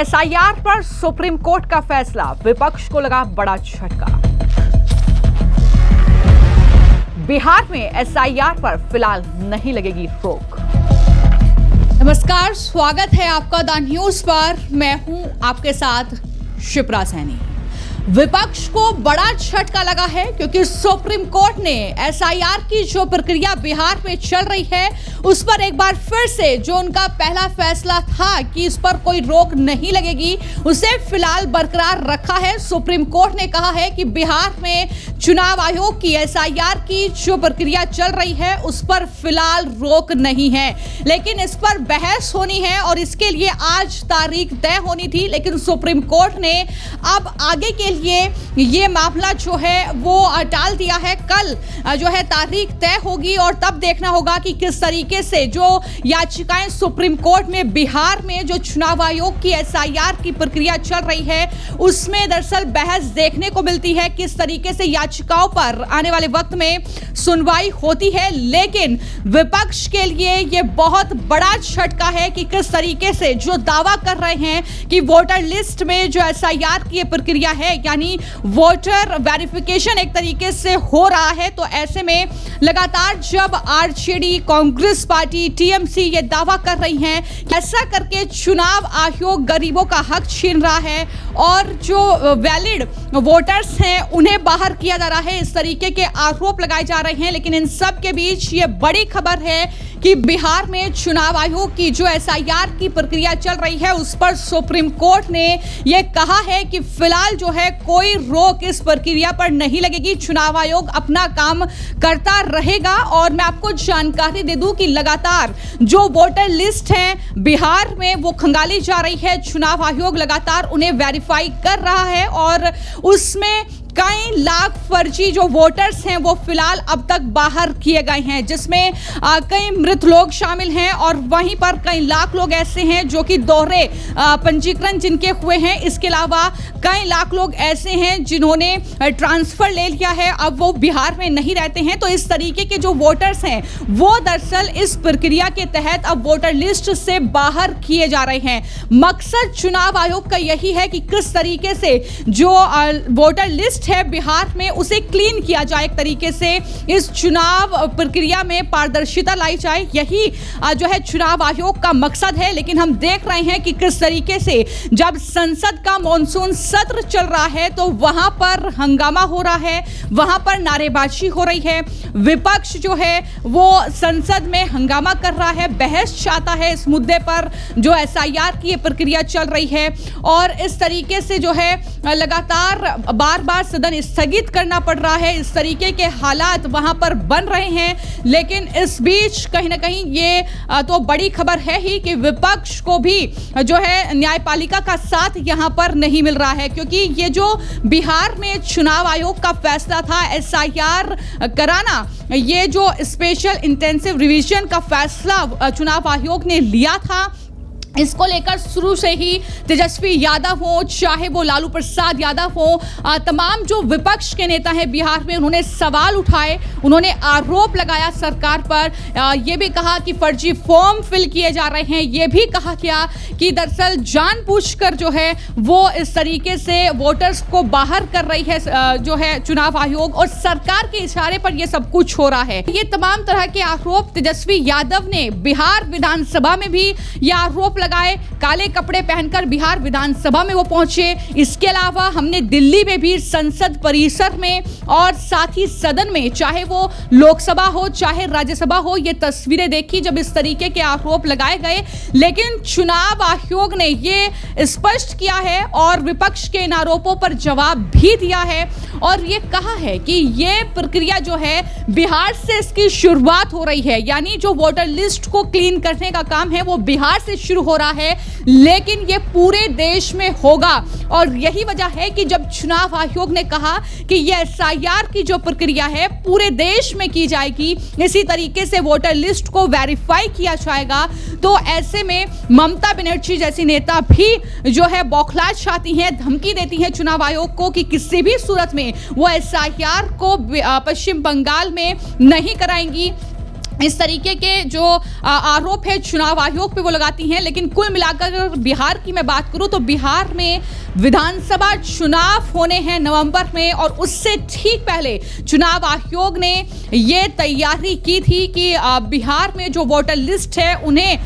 SIR पर supreme court का फैसला, विपक्ष को लगा बड़ा झटका। बिहार में एसआईआर पर फिलहाल नहीं लगेगी रोक। नमस्कार, स्वागत है आपका द न्यूज पर। मैं हूं आपके साथ शिप्रा सैनी। विपक्ष को बड़ा झटका लगा है क्योंकि सुप्रीम कोर्ट ने एसआईआर की जो प्रक्रिया बिहार में चल रही है उस पर एक बार फिर से जो उनका पहला फैसला था कि इस पर कोई रोक नहीं लगेगी, उसे फिलहाल बरकरार रखा है। सुप्रीम कोर्ट ने कहा है कि बिहार में चुनाव आयोग की एसआईआर की जो प्रक्रिया चल रही है उस पर फिलहाल रोक नहीं है, लेकिन इस पर बहस होनी है और इसके लिए आज तारीख तय होनी थी। लेकिन सुप्रीम कोर्ट ने अब आगे के लिए ये मामला जो है वो टाल दिया है। कल जो है तारीख तय होगी और तब देखना होगा कि किस तरीके से जो याचिकाएं सुप्रीम कोर्ट में बिहार में जो चुनाव आयोग की एसआईआर की प्रक्रिया चल रही है उसमें दरअसल बहस देखने को मिलती है, किस तरीके से याचिकाओं पर आने वाले वक्त में सुनवाई होती है। लेकिन विपक्ष के लिए ये बहुत बड़ा झटका है कि किस तरीके से जो दावा कर रहे हैं कि वोटर लिस्ट में जो एसआईआर की प्रक्रिया है यानी वोटर वेरिफिकेशन एक तरीके से हो रहा है, तो ऐसे में लगातार जब आरजेडी, कांग्रेस पार्टी, टीएमसी ये दावा कर रही हैं कि ऐसा करके चुनाव आयोग गरीबों का हक छीन रहा है और जो वैलिड वोटर्स हैं उन्हें बाहर किया जा रहा है, इस तरीके के आरोप लगाए जा रहे हैं। लेकिन इन सब के बीच ये बड़ी खबर है कि बिहार में चुनाव आयोग की जो एसआईआर की प्रक्रिया चल रही है उस पर सुप्रीम कोर्ट ने यह कहा है कि फिलहाल जो है कोई रोक इस प्रक्रिया पर नहीं लगेगी, चुनाव आयोग अपना काम करता रहेगा। और मैं आपको जानकारी दे दूं कि लगातार जो वोटर लिस्ट है बिहार में वो खंगाली जा रही है, चुनाव आयोग लगातार उन्हें वेरीफाई कर रहा है और उसमें कई लाख फर्जी जो वोटर्स हैं वो फिलहाल अब तक बाहर किए गए हैं, जिसमें कई मृत लोग शामिल हैं और वहीं पर कई लाख लोग ऐसे हैं जो कि दोहरे पंजीकरण जिनके हुए हैं। इसके अलावा कई लाख लोग ऐसे हैं जिन्होंने ट्रांसफर ले लिया है, अब वो बिहार में नहीं रहते हैं। तो इस तरीके के जो वोटर्स हैं वो दरअसल इस प्रक्रिया के तहत अब वोटर लिस्ट से बाहर किए जा रहे हैं। मकसद चुनाव आयोग का यही है कि किस तरीके से जो वोटर लिस्ट है बिहार में उसे क्लीन किया जाए, एक तरीके से इस चुनाव प्रक्रिया में पारदर्शिता लाई जाए, यही जो है चुनाव आयोग का मकसद है। लेकिन हम देख रहे हैं कि किस तरीके से जब संसद का मॉनसून सत्र चल रहा है तो वहां पर हंगामा हो रहा है, वहां पर नारेबाजी हो रही है, विपक्ष जो है वो संसद में हंगामा कर रहा है, बहस चाहता है इस मुद्दे पर जो एसआईआर की प्रक्रिया चल रही है। और इस तरीके से जो है लगातार बार बार सदन स्थगित करना पड़ रहा है, इस तरीके के हालात वहां पर बन रहे हैं। लेकिन इस बीच कहीं ना कहीं ये तो बड़ी खबर है ही कि विपक्ष को भी जो है न्यायपालिका का साथ यहां पर नहीं मिल रहा है, क्योंकि ये जो बिहार में चुनाव आयोग का फैसला था एसआईआर कराना, ये जो स्पेशल इंटेंसिव रिवीजन का फैसला चुनाव आयोग ने लिया था, इसको लेकर शुरू से ही तेजस्वी यादव हो चाहे वो लालू प्रसाद यादव हो, तमाम जो विपक्ष के नेता हैं बिहार में उन्होंने सवाल उठाए, उन्होंने आरोप लगाया सरकार पर, ये भी कहा कि फर्जी फॉर्म फिल किए जा रहे हैं, ये भी कहा गया कि दरअसल जानबूझकर जो है वो इस तरीके से वोटर्स को बाहर कर रही है जो है चुनाव आयोग और सरकार के इशारे पर ये सब कुछ हो रहा है। ये तमाम तरह के आरोप तेजस्वी यादव ने बिहार विधानसभा में भी ये आरोप लगाए, काले कपड़े पहनकर बिहार विधानसभा में वो पहुंचे। इसके अलावा हमने दिल्ली में भी संसद परिसर में और साथ ही सदन में, चाहे वो लोकसभा हो चाहे राज्यसभा हो, ये तस्वीरें देखी जब इस तरीके के आरोप लगाए गए। लेकिन चुनाव आयोग ने ये स्पष्ट किया है और विपक्ष के इन आरोपों पर जवाब भी दिया है और ये कहा है कि ये प्रक्रिया जो है बिहार से इसकी शुरुआत हो रही है, यानी जो वोटर लिस्ट को क्लीन करने का काम है वो बिहार से शुरू हो रहा है, लेकिन ये पूरे देश में होगा। और यही वजह है कि जब चुनाव आयोग ने कहा कि ये एसआईआर की जो प्रक्रिया है पूरे देश में की जाएगी, इसी तरीके से वोटर लिस्ट को वेरीफाई किया जाएगा, तो ऐसे में ममता बनर्जी जैसी नेता भी जो है बौखला जाती हैं, धमकी देती हैं चुनाव आयोग को कि किसी भी सूरत में वो एसआईआर को पश्चिम बंगाल में नहीं कराएंगी। इस तरीके के जो आरोप है चुनाव आयोग पे वो लगाती हैं। लेकिन कुल मिलाकर अगर बिहार की मैं बात करूं तो बिहार में विधानसभा चुनाव होने हैं नवंबर में, और उससे ठीक पहले चुनाव आयोग ने ये तैयारी की थी कि बिहार में जो वोटर लिस्ट है उन्हें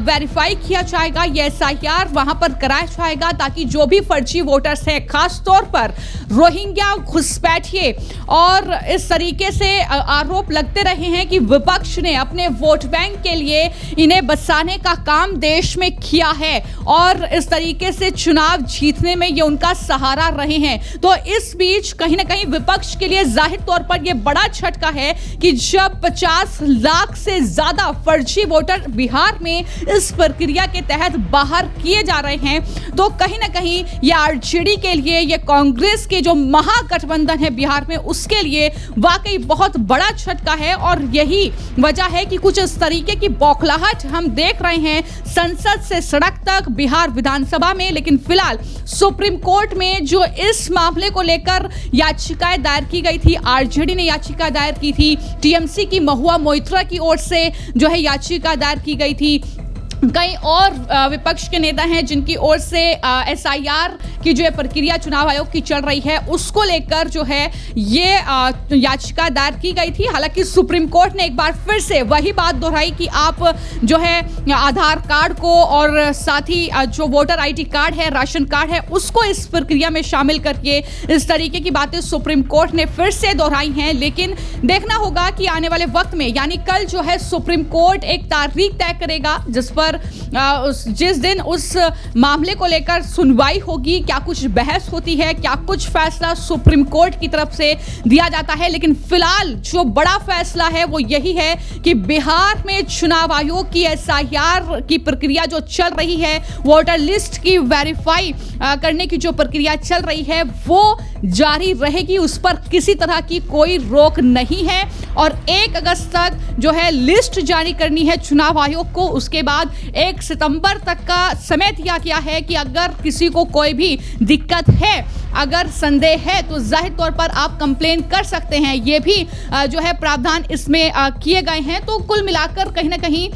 वेरीफाई किया जाएगा, ये SIR वहां पर कराया जाएगा ताकि जो भी फर्जी वोटर्स हैं, खास तौर पर रोहिंग्या घुसपैठिए और इस तरीके से आरोप लगते रहे हैं कि विपक्ष ने अपने वोट बैंक के लिए इन्हें बचाने का काम देश में किया है और इस तरीके से चुनाव जीतने में ये उनका सहारा रहे हैं। तो इस बीच कहीं ना कहीं विपक्ष के लिए जाहिर तौर पर यह बड़ा झटका है कि जब 50 लाख से ज्यादा फर्जी वोटर बिहार में इस प्रक्रिया के तहत बाहर किए जा रहे हैं, तो कहीं ना कहीं ये RJD के लिए, ये कांग्रेस के जो महागठबंधन है बिहार में, उसके लिए वाकई बहुत बड़ा झटका है। और यही वजह है कि कुछ इस तरीके की बौखलाहट हम देख रहे हैं संसद से सड़क तक, बिहार विधानसभा में। लेकिन फिलहाल सुप्रीम कोर्ट में जो इस मामले को लेकर याचिकाएं दायर की गई थी, RJD ने याचिका दायर की थी, TMC की महुआ मोइत्रा की ओर से जो है याचिका दायर की गई थी, कई और विपक्ष के नेता हैं जिनकी ओर से SIR की जो प्रक्रिया चुनाव आयोग की चल रही है उसको लेकर जो है ये याचिका दायर की गई थी। हालांकि सुप्रीम कोर्ट ने एक बार फिर से वही बात दोहराई कि आप जो है आधार कार्ड को और साथ ही जो वोटर ID कार्ड है, राशन कार्ड है, उसको इस प्रक्रिया में शामिल करके इस तरीके की बातें सुप्रीम कोर्ट ने फिर से दोहराई हैं। लेकिन देखना होगा कि आने वाले वक्त में, यानी कल जो है सुप्रीम कोर्ट एक तारीख तय करेगा जिस पर जिस दिन उस मामले को लेकर सुनवाई होगी, क्या कुछ बहस होती है, क्या कुछ फैसला सुप्रीम कोर्ट की तरफ से दिया जाता है। लेकिन फिलहाल जो बड़ा फैसला है वो यही है कि बिहार में चुनाव आयोग की SIR की प्रक्रिया जो चल रही है, वोटर लिस्ट की वेरीफाई करने की जो प्रक्रिया चल रही है वो जारी रहेगी, उस पर किसी तरह की कोई रोक नहीं है। और 1 अगस्त तक जो है लिस्ट जारी करनी है चुनाव आयोग को। उसके बाद 1 सितंबर तक का समय दिया गया है कि अगर किसी को कोई भी दिक्कत है, अगर संदेह है, तो जाहिर तौर पर आप कंप्लेन कर सकते हैं। ये भी जो है प्रावधान इसमें किए गए हैं। तो कुल मिलाकर कहीं ना कहीं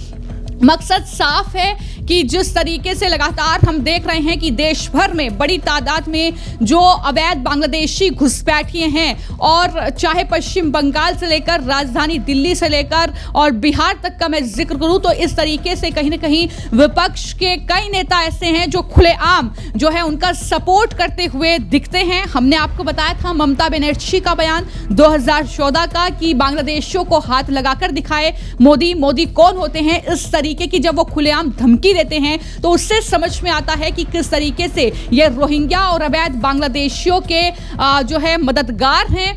मकसद साफ है कि जिस तरीके से लगातार हम देख रहे हैं कि देश भर में बड़ी तादाद में जो अवैध बांग्लादेशी घुसपैठिए हैं, और चाहे पश्चिम बंगाल से लेकर राजधानी दिल्ली से लेकर और बिहार तक का मैं जिक्र करूं, तो इस तरीके से कहीं ना कहीं विपक्ष के कई नेता ऐसे हैं जो खुलेआम जो है उनका सपोर्ट करते हुए दिखते हैं। हमने आपको बताया था ममता बनर्जी का बयान 2014 का कि बांग्लादेशियों को हाथ लगाकर दिखाए मोदी, मोदी कौन होते हैं, इस तरीके की जब वो खुलेआम धमकी देते हैं तो उससे समझ में आता है कि किस तरीके से ये रोहिंग्या और अवैध बांग्लादेशियों के जो है मददगार हैं,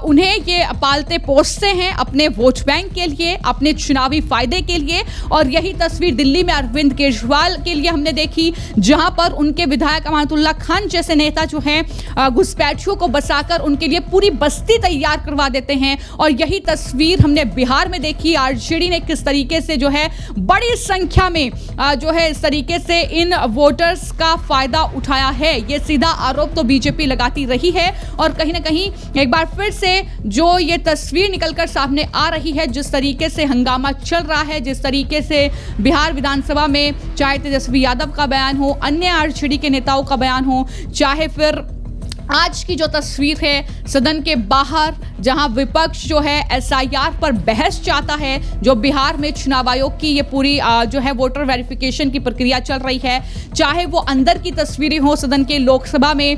उन्हें ये पालते पोसते हैं अपने वोट बैंक के लिए, अपने चुनावी फायदे के लिए। और यही तस्वीर दिल्ली में अरविंद केजरीवाल के लिए हमने देखी, जहां पर उनके विधायक अमानतुल्लाह खान जैसे नेता जो हैं घुसपैठियों को बचाकर उनके लिए पूरी बस्ती तैयार करवा देते हैं। और यही तस्वीर हमने बिहार में देखी, RJD ने किस तरीके से जो है बड़ी संख्या में जो है इस तरीके से इन वोटर्स का फायदा उठाया है। ये सीधा आरोप तो बीजेपी लगाती रही है। और कहीं ना कहीं एक बार फिर से जो ये तस्वीर निकलकर सामने आ रही है, जिस तरीके से हंगामा चल रहा है, जिस तरीके से बिहार विधानसभा में चाहे तेजस्वी यादव का बयान हो, अन्य RJD के नेताओं का बयान हो, चाहे फिर आज की जो तस्वीर है सदन के बाहर जहां विपक्ष जो है SIR पर बहस चाहता है, जो बिहार में चुनाव आयोग की ये पूरी जो है वोटर वेरिफिकेशन की प्रक्रिया चल रही है, चाहे वो अंदर की तस्वीरें हो सदन के लोकसभा में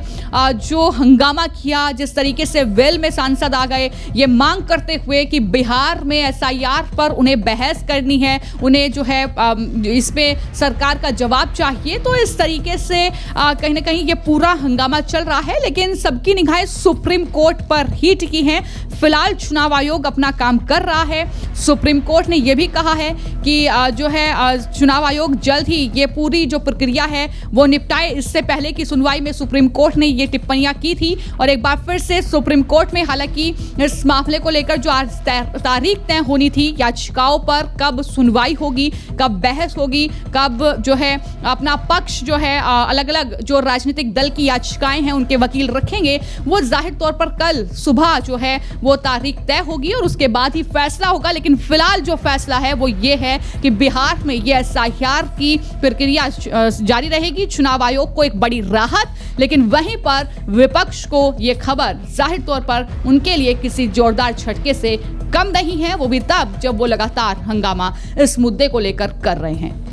जो हंगामा किया, जिस तरीके से वेल में सांसद आ गए ये मांग करते हुए कि बिहार में SIR पर उन्हें बहस करनी है, उन्हें जो है इस पे सरकार का जवाब चाहिए। तो इस तरीके से कहीं ना कहीं ये पूरा हंगामा चल रहा है। लेकिन सबकी निगाहें सुप्रीम कोर्ट पर ही टिकी हैं। फिलहाल चुनाव आयोग अपना काम कर रहा है। सुप्रीम कोर्ट ने यह भी कहा है कि जो है चुनाव आयोग जल्द ही ये पूरी जो प्रक्रिया है वो निपटाए। इससे पहले की सुनवाई में सुप्रीम कोर्ट ने ये टिप्पणियां की थी और एक बार फिर से सुप्रीम कोर्ट में हालांकि इस मामले को लेकर जो आज तारीख तय होनी थी, याचिकाओं पर कब सुनवाई होगी, कब बहस होगी, कब जो है अपना पक्ष जो है अलग अलग जो राजनीतिक दल की याचिकाएं हैं उनके वकील रखेंगे वो जाहिर तौर पर कल सुबह जो है वो तारीख तय होगी और उसके बाद ही फैसला होगा। लेकिन फिलहाल जो फैसला है वो ये है कि बिहार में ये एसआईआर की प्रक्रिया जारी रहेगी, चुनाव आयोग को एक बड़ी राहत। लेकिन वहीं पर विपक्ष को ये खबर जाहिर तौर पर उनके लिए किसी जोरदार झटके से कम नहीं है, वो भी तब जब वो लगातार हंगामा इस मुद्दे को लेकर कर रहे हैं।